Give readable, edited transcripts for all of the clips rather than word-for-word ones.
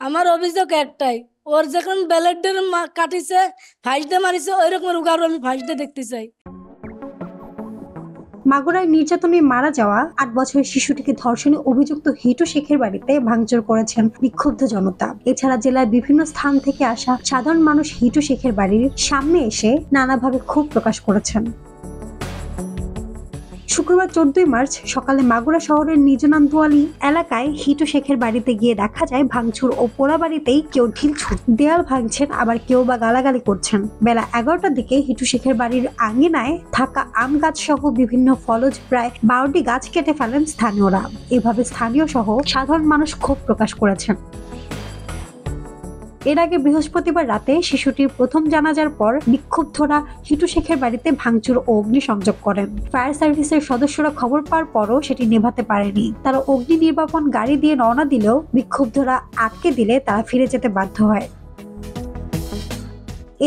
আমার অভিযোগ একটাই, ওর যখন ব্যালেটের কাটিছে, ফাঁস দিয়ে মারিছে, ওই রকম উগারও আমি ফাঁস দিয়ে দেখতে চাই। মাগুরায় নির্যাতনে মারা যাওয়া ৮ বছরের শিশুটিকে ধর্ষণে অভিযুক্ত হিটু শেখের বাড়িতে ভাঙচুর করেছেন বিক্ষুব্ধ জনতা। এছাড়া জেলার বিভিন্ন স্থান থেকে আসা সাধারণ মানুষ হিটু শেখের বাড়ির সামনে এসে নানাভাবে ক্ষোভ প্রকাশ করেছেন। শুক্রবার 14 মার্চ সকালে মাগুরা শহরের নিজনান্দুয়ালি এলাকায় হিটু শেখের বাড়িতে গিয়ে দেখা যায় ভাঙচুর ও পোড়া বাড়িতেই কেউ ঢিলছুট দেয়াল ভাঙছেন, আবার কেউ বা গালাগালি করছেন। বেলা 11টার দিকে হিটু শেখের বাড়ির আঙ্গিনায় থাকা আম গাছ সহ বিভিন্ন ফলজ প্রায় 12টি গাছ কেটে ফেলেন স্থানীয়রা। এভাবে স্থানীয় সহ সাধারণ মানুষ ক্ষোভ প্রকাশ করেছেন। এর আগে বৃহস্পতিবার রাতে শিশুটির প্রথম জানাজার পর বিক্ষুব্ধরা হিটু শেখের বাড়িতে ভাঙচুর ও অগ্নিসংযোগ করেন। ফায়ার সার্ভিসের সদস্যরা খবর পাওয়ার পরও সেটি নেভাতে পারেনি। তারা অগ্নি নির্বাপন গাড়ি দিয়ে রওনা দিলেও বিক্ষুব্ধরা আটকে দিলে তারা ফিরে যেতে বাধ্য হয়।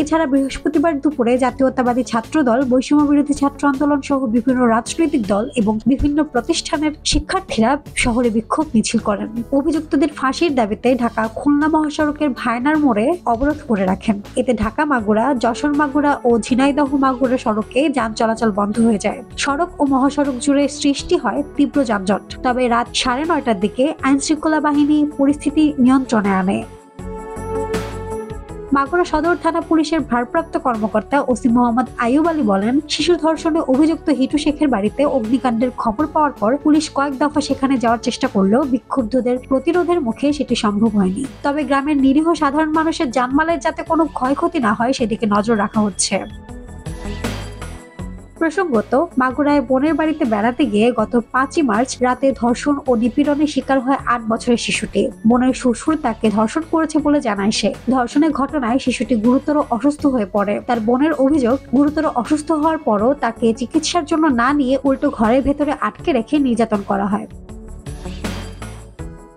এছাড়া বৃহস্পতিবার দুপুরে জাতীয়তাবাদী ছাত্রদল, বৈষম্য বিরোধী ছাত্র আন্দোলন সহ বিভিন্ন রাজনৈতিক দল এবং বিভিন্ন প্রতিষ্ঠানের শিক্ষার্থীরা শহরে বিক্ষোভ মিছিল করেন। অভিযুক্তদের ফাঁসির দাবিতে ঢাকা খুলনা মহাসড়কের ভায়নার মোড়ে অবরোধ করে রাখেন। এতে ঢাকা মাগুরা, যশোর মাগুরা ও ঝিনাইদহ মাগুরা সড়কে যান চলাচল বন্ধ হয়ে যায়। সড়ক ও মহাসড়ক জুড়ে সৃষ্টি হয় তীব্র যানজট। তবে রাত 9:30টার দিকে আইনশৃঙ্খলা বাহিনী পরিস্থিতি নিয়ন্ত্রণে আনে। মাগুরা সদর থানা পুলিশের ভারপ্রাপ্ত কর্মকর্তা ওসি মোহাম্মদ আইয়ুব আলী বলেন, শিশু ধর্ষণে অভিযুক্ত হিটু শেখের বাড়িতে অগ্নিকাণ্ডের খবর পাওয়ার পর পুলিশ কয়েক দফা সেখানে যাওয়ার চেষ্টা করলেও বিক্ষুব্ধদের প্রতিরোধের মুখে সেটি সম্ভব হয়নি। তবে গ্রামের নিরীহ সাধারণ মানুষের জানমালের যাতে কোনো ক্ষয়ক্ষতি না হয় সেদিকে নজর রাখা হচ্ছে। প্রসঙ্গত, মাগুরায় বোনের বাড়িতে বেড়াতে গিয়ে গত 5ই মার্চ রাতে ধর্ষণ ও নিপীড়নের শিকার হয় 8 বছরের শিশুটি। বোনের শ্বশুর তাকে ধর্ষণ করেছে বলে জানায় সে। ধর্ষণের ঘটনায় শিশুটি গুরুতর অসুস্থ হয়ে পড়ে। তার বোনের অভিযোগ, গুরুতর অসুস্থ হওয়ার পরও তাকে চিকিৎসার জন্য না নিয়ে উল্টো ঘরের ভেতরে আটকে রেখে নির্যাতন করা হয়।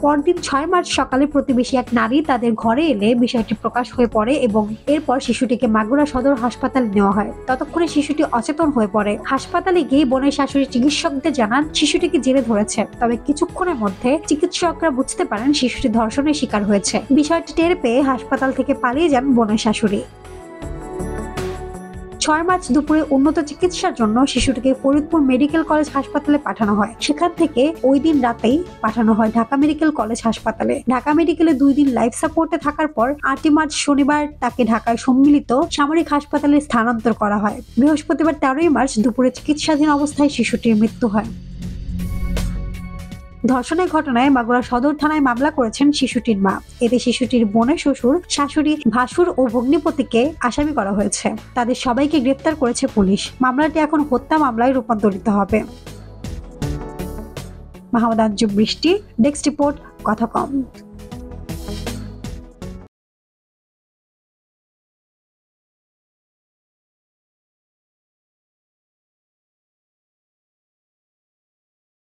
পরদিন 6 মার্চ সকালে প্রতিবেশী এক নারী তাদের ঘরে এলে বিষয়টি প্রকাশ হয়ে পড়ে এবং এরপর শিশুটিকে মাগুরা সদর হাসপাতালে নেওয়া হয়। ততক্ষণে শিশুটি অচেতন হয়ে পড়ে। হাসপাতালে গিয়ে বোনের শাশুড়ি চিকিৎসকদের জানান শিশুটিকে জেলে ধরেছে। তবে কিছুক্ষণের মধ্যে চিকিৎসকরা বুঝতে পারেন শিশুটি ধর্ষণের শিকার হয়েছে। বিষয়টি টের পেয়ে হাসপাতাল থেকে পালিয়ে যান বোনের শাশুড়ি। 6 মার্চ দুপুরে উন্নত চিকিৎসার জন্য শিশুটিকে ফরিদপুর মেডিকেল কলেজ হাসপাতালে পাঠানো হয়। সেখান থেকে ওই দিন রাতেই পাঠানো হয় ঢাকা মেডিকেল কলেজ হাসপাতালে। ঢাকা মেডিকেলে 2 দিন লাইফ সাপোর্টে থাকার পর 8 মার্চ শনিবার তাকে ঢাকায় সম্মিলিত সামরিক হাসপাতালে স্থানান্তর করা হয়। বৃহস্পতিবার 13 মার্চ দুপুরে চিকিৎসাধীন অবস্থায় শিশুটির মৃত্যু হয়। ধর্ষণের ঘটনায় মাগুরা সদর থানায় মামলা করেছেন শিশুটির মা। এতে শিশুটির বোনের শ্বশুর, শাশুড়ি, ভাসুর ও ভগ্নিপতিকে আসামি করা হয়েছে। তাদের সবাইকে গ্রেফতার করেছে পুলিশ। মামলাটি এখন হত্যা মামলায় রূপান্তরিত হবে। মাহমুদ আঞ্জু বৃষ্টি, ডেস্ক রিপোর্ট, কথা কম।